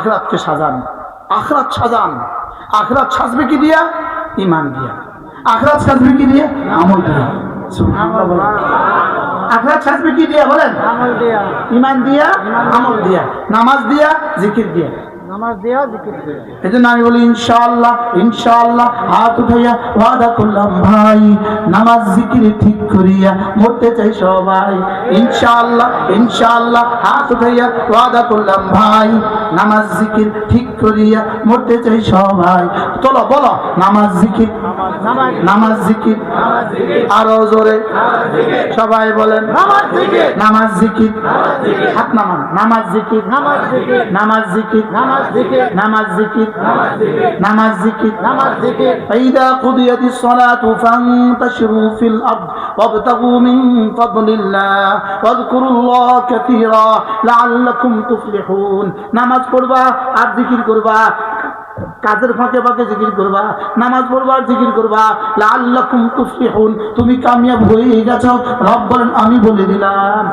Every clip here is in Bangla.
আখিরাতকে সাজান, আখিরাত সাজান। আখিরাত সাজবে কি দিয়া? ঈমান দিয়া। আখিরাত সাজবে কি দিয়া? আমল দিয়া। সুবহানাল্লাহ। আখিরাত সাজবে কি দিয়া বলেন? আমল দিয়া। ঈমান দিয়া, আমল দিয়া, নামাজ দিয়া, জিকির দিয়া। নামাজ দিয়া, জিকির দিয়া। এজন্য আমি বলি ইনশাআল্লাহ, ইনশাআল্লাহ হাত উঠাইয়া ওয়াদা করলাম ভাই, নামাজ জিকির ঠিক করিয়া মরতে চাই সবাই। ইনশাআল্লাহ, ইনশাআল্লাহ হাত উঠাইয়া ওয়াদা করলাম ভাই, নামাজ জিকির ঠিক করিয়া মরতে চাই সবাই। চলো বলো নামাজ জিকির, নামাজ জিকির, আরো জোরে সবাই বলেন নামাজ জিকির, নামাজ জিকির, হাত নামান, নামাজ জিকির, নামাজ জিকির, নামাজ জিকির, নামাজ জিকির, নামাজ জিকির, নামাজ জিকির, নামাজ জিকির। ফাইদা কুদিয়াতিস সালাতু ফান্তাশিরু ফিল আরদ ওয়াবতাগু মিন ফাদলিল্লাহ ওয়াযকুরুল্লাহ কাসীরা লাআল্লাকুম তুফলিহুন। নামাজ পড়বা আর জিকির করবা, কাজের ফাঁকে ফাঁকে জিকির করবা, নামাজ পড়বা আর জিকির করবা, লাআল্লাকুম তুফলিহুন, তুমি কামিয়াব হয়ে গেছো। রব বলেন আমি বলে দিলাম।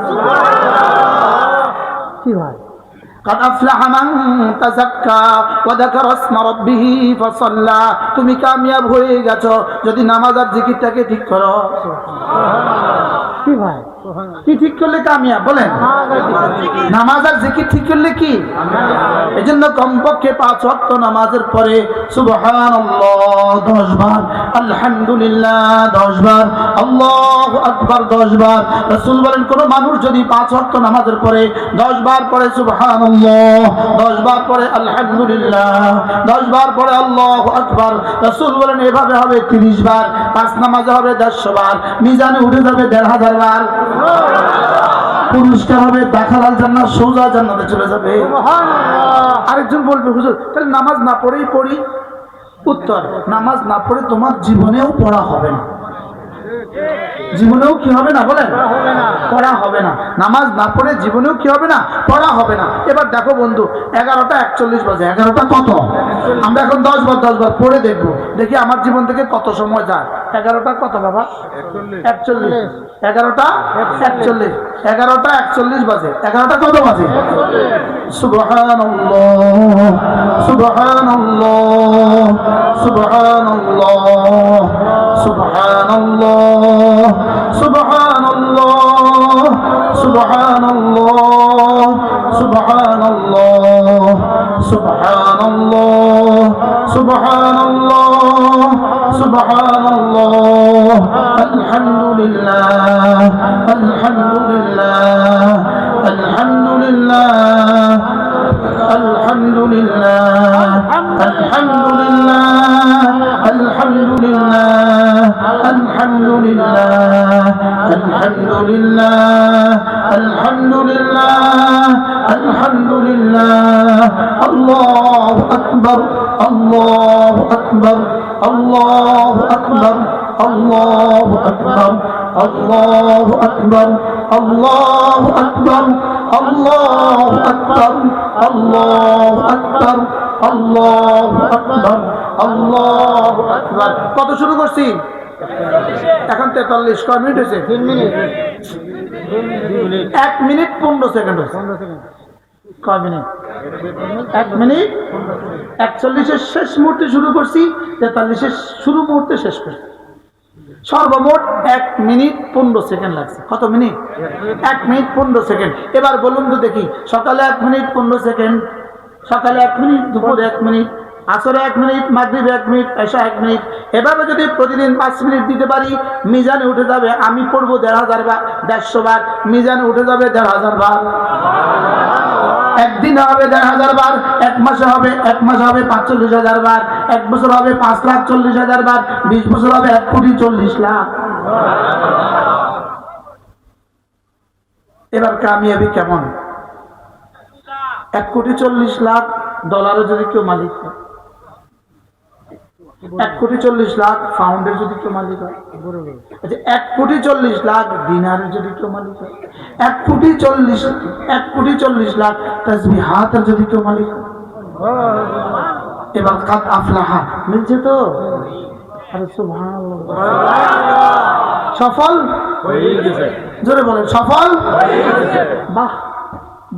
কি ভাই? قد أفلح من تزكى وذكر اسم ربه فصلى, তুমি কামিয়াব হয়ে গেছো যদি নামাজ আর জিকিরটাকে ঠিক করো। কি ভাই? কি ঠিক করলে কামিয়াব বলেন? নামাজ আর জিকির ঠিক করলে কি? এজন্য কমপক্ষে 5 ওয়াক্ত নামাজের পরে সুবহানাল্লাহ 10 বার, আলহামদুলিল্লাহ 10 বার, আল্লাহু আকবার 10 বার। রাসূল বলেন কোন মানুষ যদি 5 ওয়াক্ত নামাজের পরে 10 বার পরে সুবহানাল্লাহ, 10 বার পরে আলহামদুলিল্লাহ, 10 বার পরে আল্লাহু আকবার, রাসূল বলেন এভাবে হবে 30 বার, 5 নামাজে হবে 150 বার, মিজানে উঠে যাবে 1500 বার। পুরস্কার হবে দাখালাল জান্নাত, সোজা জান্নাতে চলে যাবে। সুবহানাল্লাহ। আরেকজন বলবে হুজুর তাহলে নামাজ না পড়েই পড়ি। উত্তর, নামাজ না পড়ে তোমার জীবনেও পড়া হবে না। জীবনেও কি হবে না বলেন? পড়া হবে না। নামাজ না পড়ে জীবনেও কি হবে না? পড়া হবে না। এবার দেখো বন্ধু 11টা 41 বাজে, 11টা কত? আমরা এখন 10 বার পড়ে দেখবো, দেখি আমার জীবন থেকে কত সময় যায়। 11টা কত বাবা? 41। 11টা 41, 11টা 41 বাজে। 11টা কত বাজে? সুবহানাল্লাহ, সুবহানাল্লাহ, সুবহানাল্লাহ, সুবহানাল্লাহ, সুবহানাল্লাহ, সুবহানাল্লাহ, সুবহানাল্লাহ, সুবহানাল্লাহ, সুবহানাল্লাহ, সুবহানাল্লাহ, আলহামদুলিল্লাহ, আলহামদুলিল্লাহ, আলহামদুলিল্লাহ, আলহামদুলিল্লাহ, আলহামদুলিল্লাহ, আলহামদুলিল্লাহ, আলহামদুলিল্লাহ, আলহামদুলিল্লাহ, আলহামদুলিল্লাহ, আলহামদুলিল্লাহ, আল্লাহু আকবার, আল্লাহু আকবার, আল্লাহু আকবার, আল্লাহু আকবার, আল্লাহু আকবার, আল্লাহু আকবার, আল্লাহু আকবার, আল্লাহু আকবার, আল্লাহু আকবার, আল্লাহু আকবার। কত শুরু করছি? এখন 43। কয় মিনিট হয়েছে? 3 মিনিট। 1 মিনিট 15 সেকেন্ড হয়েছে। 15 সেকেন্ড। কয় মিনিট? 1 মিনিট 41-এর শেষ মুহূর্তে শুরু করছি, 43-এর শুরু মুহূর্তে শেষ করছি। সর্বমোট 1 মিনিট 15 সেকেন্ড লাগছে। কত মিনিট? 1 minute 15 second. এবার বলুন তো দেখি, সকালে 1 মিনিট 15 সেকেন্ড, সকালে 1 মিনিট, দুপুরে 1 মিনিট, আসরে 1 মিনিট, মাগরিবে 1 মিনিট, এশা 1 মিনিট। এভাবে যদি প্রতিদিন 5 মিনিট দিতে পারি, মিজানে উঠে যাবে আমি পড়বো 1500 বার, 150 বার, মিজানে উঠে যাবে 1500 বার। একদিন হবে 1500 বার, 1 মাসে হবে 45,000 বার, 1 বছর হবে 5,40,000 বার, 20 বছর হবে 1,40,00,000। এবার কামিয়াবি কেমন? 1,40,00,000 ডলারে যদি কেউ মালিক হয়, 1,40,00,000 পাউন্ডের যদি কেউ মালিক হয়, আচ্ছা 1,40,00,000 দিনারের যদি কেউ মালিক হয়, 1,40,00,000 তাসবিহাতের যদি কেউ মালিক হয়, এবার কাদ আফলাহা মিলছে তো? আরে সুবহানাল্লাহ, সফল হয়ে গেছে। জোরে বলেন সফল হয়ে গেছে। বাহ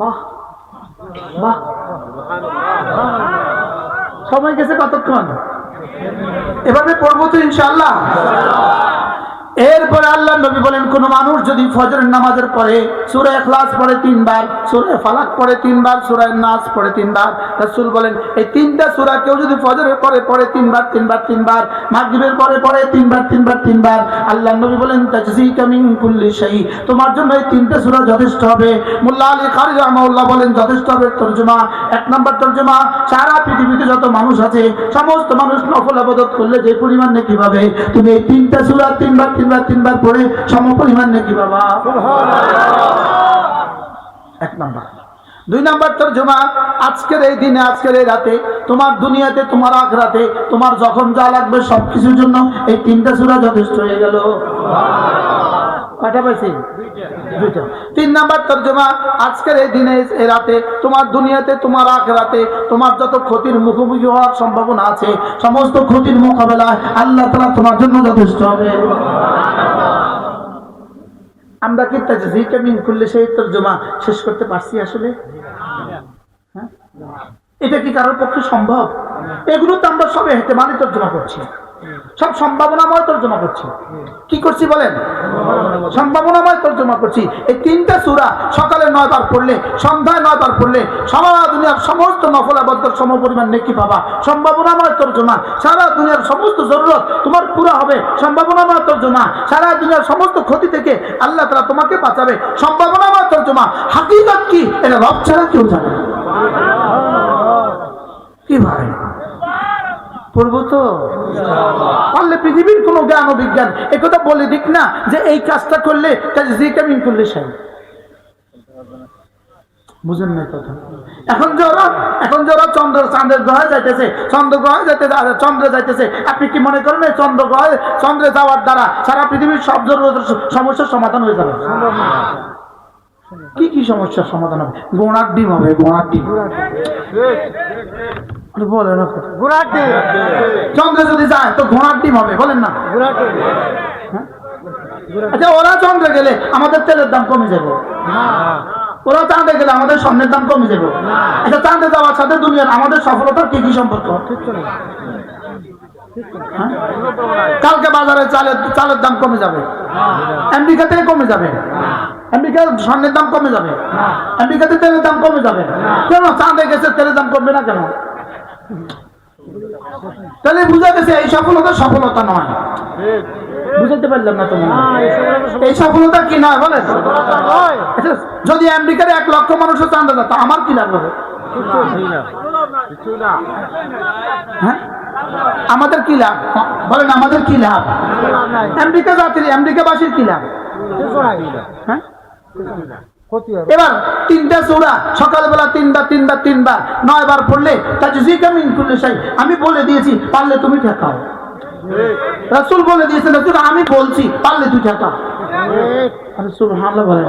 বাহ বাহ, সময় গেছে কতক্ষণ? এভাবে পড়বো তো ইনশাআল্লাহ। এরপরে আল্লাহ নবী বলেন, কোন মানুষ যদি ফজরের নামাজের পরে সূরা ইখলাস পড়ে 3 বার, সূরা ফালাক পড়ে 3 বার, সূরা নাস পড়ে 3 বার, রাসূল বলেন এই তিনটা সূরা কেউ যদি ফজরের পরে পড়ে 3 বার 3 বার 3 বার, মাগরিবের পরে পড়ে 3 বার 3 বার 3 বার, আল্লাহ নবী বলেন তাজজিকা মিন কুল্লি শাই, তোমার জন্য এই তিনটা সূরা যথেষ্ট হবে। মোল্লা আলী কারি রাহমাহুল্লাহ বলেন যথেষ্ট হবে তরজমা, 1 নম্বর তরজমা, সারা পৃথিবীতে যত মানুষ আছে সমস্ত মানুষ নফল ইবাদত করলে যে পরিমাণ নেকি পাবে, তুমি এই তিনটা সূরা 3 বার 3 বার পড়ে সম পরিমাণ নেকি বাবা। এক নাম্বার। 2 নাম্বার তরজমা, আজকের এই দিনে আজকের এই রাতে তোমার দুনিয়াতে তোমার আখিরাতে তোমার যখন যা লাগবে সবকিছুর জন্য এই তিনটা সূরা যথেষ্ট হয়ে গেল। কয়টা পাইছি? 2টা। 3 নাম্বার তরজমা, আজকের এই দিনে এই রাতে তোমার দুনিয়াতে তোমার আখিরাতে তোমার যত ক্ষতির মুখোমুখি হওয়ার সম্ভাবনা আছে সমস্ত ক্ষতির মোকাবেলায় আল্লাহ তাআলা তোমার জন্য যথেষ্ট হবে। আমরা কি তাজজিকা মিন কুল্লি শাই তরজমা শেষ করতে পারছি আসলে? হ্যাঁ, এটা কি কারোর পক্ষে সম্ভব? এগুলো তো আমরা সবে ইহতিমালি তরজমা করছি, সব সম্ভাবনাময় তরজমা করছি। কি করছি বলেন? সম্ভাবনাময় তরজমা করছি। এই তিনটা সূরা সকালে 9 বার পড়লে, সন্ধ্যায় 9 বার পড়লে সারা দুনিয়ার সমস্ত নফল ইবাদত সমপরিমাণ নেকি পাবা। সম্ভাবনাময় তরজমা, সারা দুনিয়ার সমস্ত জরুরত তোমার পুরো হবে। সম্ভাবনাময় তরজমা, সারা দুনিয়ার সমস্ত ক্ষতি থেকে আল্লাহ তাআলা তোমাকে বাঁচাবে। সম্ভাবনাময় তরজমা, হাকিকত কি এটা রব ছাড়া কেউ জানে না। কি ভাই পড়বো তো? পারলে পৃথিবীর কোন জ্ঞান ও বিজ্ঞান একথা বলে দিক না যে এই কাজটা করলে তাজজিকা মিন কুল্লি শাই। বুঝেন না কথা? এখন যারা চন্দ্র চাঁদের গ্রহে যাইতেছে, চন্দ্র গ্রহে যাইতেছে, চন্দ্রে যাইতেছে, আপনি কি মনে করেন এই চন্দ্রে যাওয়ার দ্বারা সারা পৃথিবীর সব জরুরতের সমস্যার সমাধান হয়ে যাবে? কি কি সমস্যার সমাধান হবে? গোড়ার ডিম হবে, গোড়ার ডিম। বলেন চন্দ্রে যদি যায় তো ঘোড়ার ডিম হবে, বলেন না? আচ্ছা, ওরা চন্দ্রে গেলে আমাদের তেলের দাম কমে যাবে, ওরা চাঁদে গেলে আমাদের স্বর্ণের দাম কমে যাবে। আচ্ছা, চাঁদে যাওয়ার সাথে দুনিয়ার আমাদের সফলতার কি কি সম্পর্ক? কালকে বাজারে চালের দাম কমে যাবে, আমেরিকা থেকে কমে যাবে, আমেরিকার স্বর্ণের দাম কমে যাবে, আমেরিকাতে তেলের দাম কমে যাবে। কেন? চাঁদে গেছে, তেলের দাম কমবে না কেন? তাহলে বুঝা গেছে এই সফলতা সফলতা নয়। বুঝতে পারলাম না তোমার? এই সফলতা কি নয় বলে? যদি আমেরিকার 1 লক্ষ মানুষের চাঁদা যেত আমার কি লাভ হবে? হ্যাঁ, আমাদের কি লাভ বলেন? আমাদের কি লাভ? আমেরিকা জাতির, আমেরিকাবাসীর কি লাভ? হ্যাঁ, এবার 3টা সূরা সকালবেলা 3 বার 9 বার পড়লে তাজজিকা মিন কুল্লি শাই। আমি বলে দিয়েছি, পারলে তুমি ঠেকাও। রাসূল বলে দিয়েছেন, রাসূল আমি বলছি, পারলে তুই ঠেকাও। সুবহানাল্লাহ বলেন।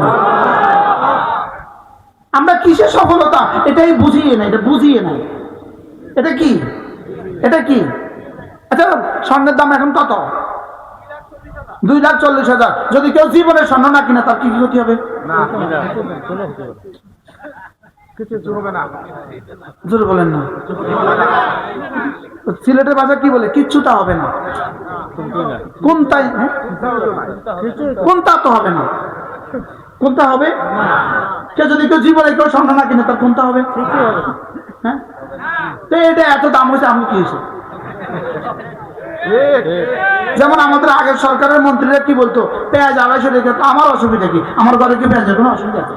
আমরা কিসের সফলতা এটাই বুঝিয়ে নাই, এটা বুঝিয়ে নাই। এটা কি? এটা কি? আচ্ছা, স্বর্ণের দাম এখন কত? 2,40,000। যদি কেউ জীবনে স্বর্ণ না কিনে তার কি ক্ষতি হবে? বলেন না। সিলেটের ভাষা কি বলে? কিচ্ছুটা হবে না। কোনটা তো হবে না? কোনটা হবে? যদি কেউ জীবনে কেউ স্বর্ণ না কিনে তার কোনটা হবে? হ্যাঁ, তো এটা এত দাম হয়েছে, আমি কি হয়েছে? যেমন আমাদের আগের সরকারের মন্ত্রীরা কি বলতো, পেঁয়াজ 250 টাকা। তো আমার অসুবিধা কি? আমার ঘরে কি পেঁয়াজের কোনো অসুবিধা আছে?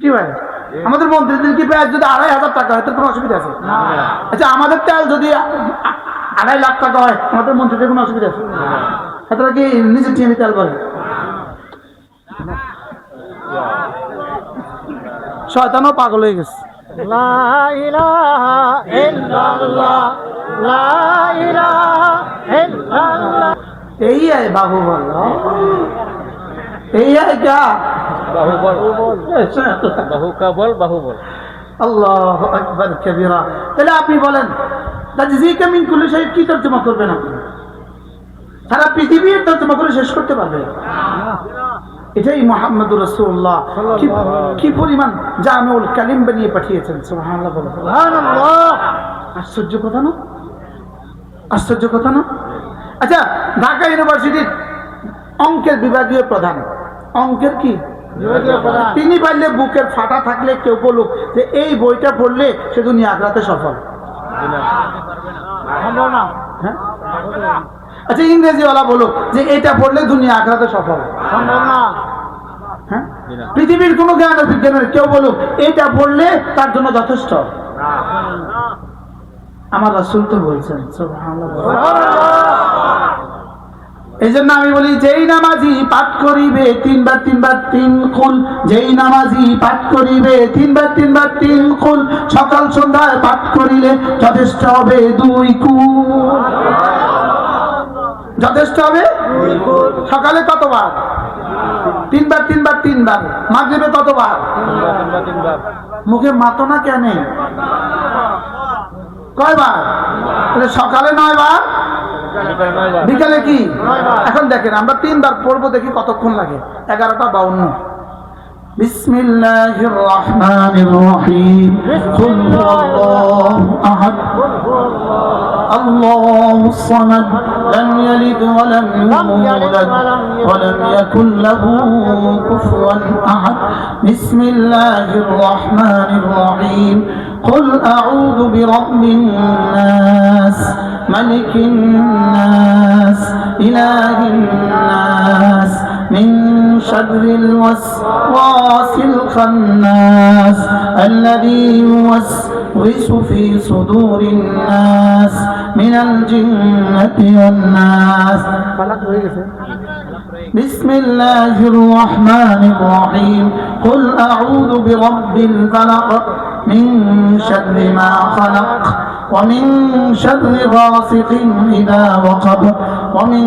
কি ভাই, আমাদের মন্ত্রীদের কি পেঁয়াজ যদি 2,500 টাকা হয় তার কোনো অসুবিধা আছে? আচ্ছা, আমাদের তেল যদি 2.5 লাখ টাকা হয় আমাদের মন্ত্রীদের কোনো অসুবিধা আছে? তারা কি নিজে চিনি তেল করে? শয়তানও পাগল হয়ে গেছে। লা ইলাহা ইল্লাল্লাহ, লা ইলাহা ইল্লাল্লাহ। এই है बाहुबल, এই है क्या? বাহুবল। আল্লাহু আকবার কবীরা। তাহলে আপনি বলেন তাজজিকা মিন কুল্লি শাই কি তরজমা করবেন? আপনি সারা পৃথিবীর তরজমা করে শেষ করতে পারবেন? এটাই মুহাম্মদুর রাসূলুল্লাহ কি পরিমাণ জামিউল কালিম বানিয়ে পাঠিয়েছেন। সুবহানাল্লাহ বলো। সুবহানাল্লাহ। আশ্চর্য কথা না? আশ্চর্য কথা না? আচ্ছা, ঢাকা ইউনিভার্সিটির অঙ্কের বিভাগীয় প্রধান, অঙ্কের কি বিভাগীয় প্রধান, তিনি পারলে বুকের ফাটা থাকলে কেউ বলুক যে এই বইটা পড়লে সে দুনিয়া আখিরাতে সফল। সম্ভব না। হ্যাঁ, আচ্ছা ইংরেজিওয়ালা বলুক যে এটা পড়লে দুনিয়া আখিরাতে সফল। সম্ভব না। হ্যাঁ, পৃথিবীর কোনো জ্ঞান ও বিজ্ঞানের কেউ বলুক এটা পড়লে তার জন্য যথেষ্ট। আমার রাসূল তো বলছেন। সুবহানাল্লাহ। এই জন্য আমি বলি যেই নামাজি পাঠ করিবে তিনবার তিনবার তিন কুল, যেই নামাজি পাঠ করিবে তিনবার তিনবার তিন কুল, সকাল সন্ধ্যায় পাঠ করিলে যথেষ্ট হবে 2 কুল। যথেষ্ট হবে 2 কুল। সকালে কতবার? তিনবার তিনবার তিনবার। মাগরিবে কতবার? তিনবার। মুখে মাতো না কেন? কয়বার? সকালে 9 বার, বিকালে কি? এখন দেখেন আমরা 3 বার পড়বো, দেখি কতক্ষণ লাগে। 11:52। বিসমিল্লাহির রহমানির রহিম। কুল হুয়াল্লাহু আহাদ আল্লাহুস সামাদ লাম ইয়ালিদ ওয়া লাম ইউলাদ ওয়া লাম ইয়াকুল লাহু কুফুয়ান আহাদ। বিসমিল্লাহির রহমানির রহিম। قل أعوذ برب الناس ملك الناس إله الناس من شر الوسواس الخناس الذي يوسوس في صدور الناس من الجنة والناس. بسم الله الرحمن الرحيم. قل أعوذ برب الفلق من شر ما خلق ومن شر غاسق إذا وقب ومن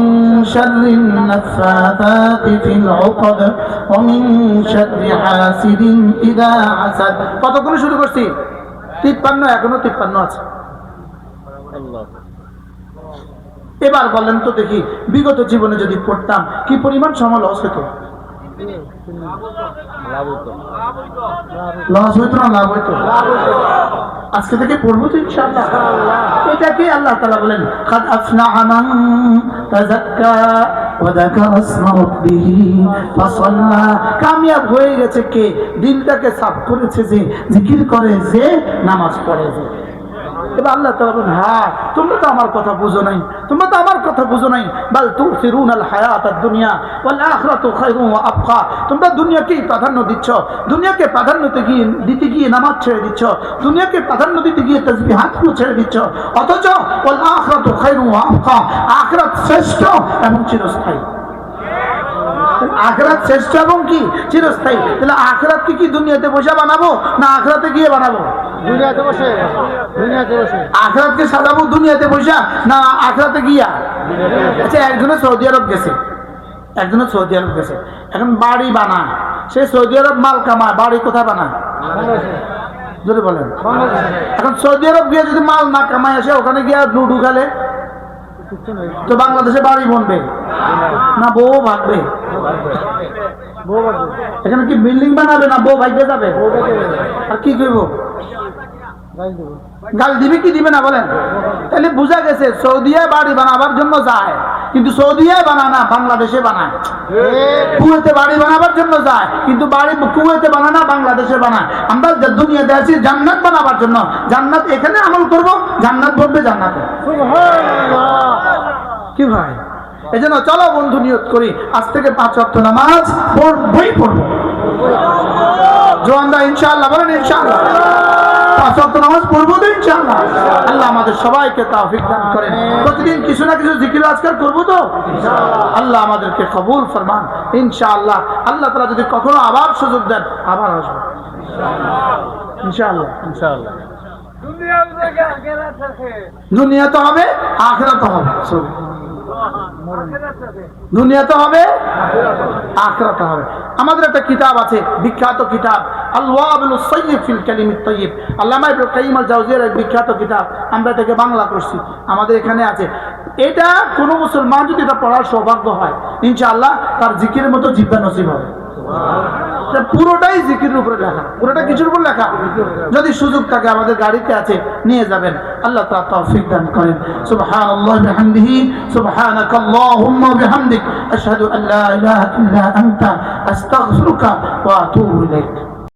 شر النفاثات في العقد ومن شر حاسد إذا حسد. কতক্ষণ শুরু করছি? 53, এখনো 53 আছে। এবার বলেন তো দেখি, বিগত জীবনে যদি পড়তাম কি পরিমাণ সময় লস হতো? লস হইতো না লাভ হইতো? আজকে থেকে পড়বো তো ইনশাআল্লাহ। এটা কি আল্লাহ তাআলা বলেন কাদ আফলাহা মান তাযাক্কা ওয়া যাকারা ইসমা রাব্বিহি ফাসাল্লা। কামিয়াব হয়ে গেছে কে? দিলটাকে সাফ করেছে যে, জিকির করে যে, নামাজ পড়ে যে। এবার আল্লাহ তাআলা বলেন হ্যাঁ তোমরা তো আমার কথা বুঝো নাই, তোমরা তো আমার কথা বুঝো নাই। বাল তুসিরুনাল হায়াতাদ দুনিয়া ওয়াল আখিরাতু খায়রুন ওয়া আবকা। তোমরা দুনিয়াকেই প্রাধান্য দিচ্ছ, দুনিয়াকে প্রাধান্য দিতে গিয়ে নামাজ ছেড়ে দিচ্ছ, দুনিয়াকে প্রাধান্য দিতে গিয়ে তাসবিহাতগুলো ছেড়ে দিচ্ছ। অথচ ওয়াল আখিরাতু খায়রুন ওয়া আবকা, আখিরাত শ্রেষ্ঠ এবং চিরস্থায়ী। আখিরাত শ্রেষ্ঠ এবং কি চিরস্থায়ী। তাহলে আখিরাতকে কি দুনিয়াতে বসে বানাবো না আখিরাতে গিয়ে বানাবো? দুনিয়াতে বসে। দুনিয়াতে বসে। আখিরাতকে সাজাবো দুনিয়াতে বসে না আখিরাতে গিয়া? আচ্ছা, একজনে সৌদি আরব গেছে, একজনে সৌদি আরব গেছে, এখন বাড়ি বানায়। সে সৌদি আরব মাল কামায়, বাড়ি কোথায় বানায়? যদি বলেন। এখন সৌদি আরব গিয়ে যদি মাল না কামায় আসে, ওখানে গিয়ে লুডু খেলে, তো বাংলাদেশে বাড়ি বনবে না বউ ভাগবে? এখানে কি বিল্ডিং বানাবে না বউ ভাগবে যাবে? আর কি করব? গাল দিবে কি দিবে না বলেন? তাহলে বোঝা গেছে সৌদিয়া বাড়ি বানাবার জন্য যায়, কিন্তু সৌদিয়া বানায় না, বাংলাদেশে বানায়। কুয়েতে বাড়ি বানাবার জন্য যায়, কিন্তু বাড়ি কুয়েতে বানায় না, বাংলাদেশে বানায়। আমরা দুনিয়াতে আছি জান্নাত বানাবার জন্য, জান্নাত এখানে আমল করব, জান্নাত বলবে জান্নাতে। কি ভাই, এই জন্য চলো বন্ধু নিয়ত করি আজ থেকে 5 ওয়াক্ত নামাজ পড়বই পড়বো। জোয়ানরা ইনশাআল্লাহ বলেন ইনশাআল্লাহ 5 ওয়াক্ত নামাজ পড়বো তো ইনশাআল্লাহ। আল্লাহ আমাদের সবাইকে তৌফিক দান করেন। প্রতিদিন কিছু না কিছু জিকির আজকার করবো তো আল্লাহ আমাদেরকে কবুল ফরমান ইনশাআল্লাহ। আল্লাহ তাআলা যদি কখনো আবার সুযোগ দেন আবার আসবো ইনশাআল্লাহ। ইনশাআল্লাহ দুনিয়া তো হবে আখিরাত তো হবে। দুনিয়া তো হবে আখিরাত তো হবে। আমাদের একটা কিতাব আছে, বিখ্যাত কিতাব আল-ওয়াবিলুস সাইয়্যিব ফিল কালিমিত তাইয়্যিব, আল্লামা ইবনে কাইয়িম আল-জাওজিয়ার এক বিখ্যাত কিতাব। আমরা এটাকে বাংলা করছি, আমাদের এখানে আছে। এটা কোনো মুসলমান যদি এটা পড়ার সৌভাগ্য হয়, ইনশাআল্লাহ তার জিকিরের মতো জিব্বা নসিব হবে। এটা পুরোটাই জিকিরের উপরে লেখা, পুরোটা কিছুর উপর লেখা। যদি সুযোগ থাকে আমাদের গাড়িতে আছে, নিয়ে যাবেন। আল্লাহ তাআলা তৌফিক দান করেন। সুবহানাল্লাহি ওয়া বিহামদিহি, সুবহানাকাল্লাহুম্মা ওয়া বিহামদিক, আশহাদু আন লা ইলাহা ইল্লা আনতা, আস্তাগফিরুকা ওয়া আতুবু ইলাইক।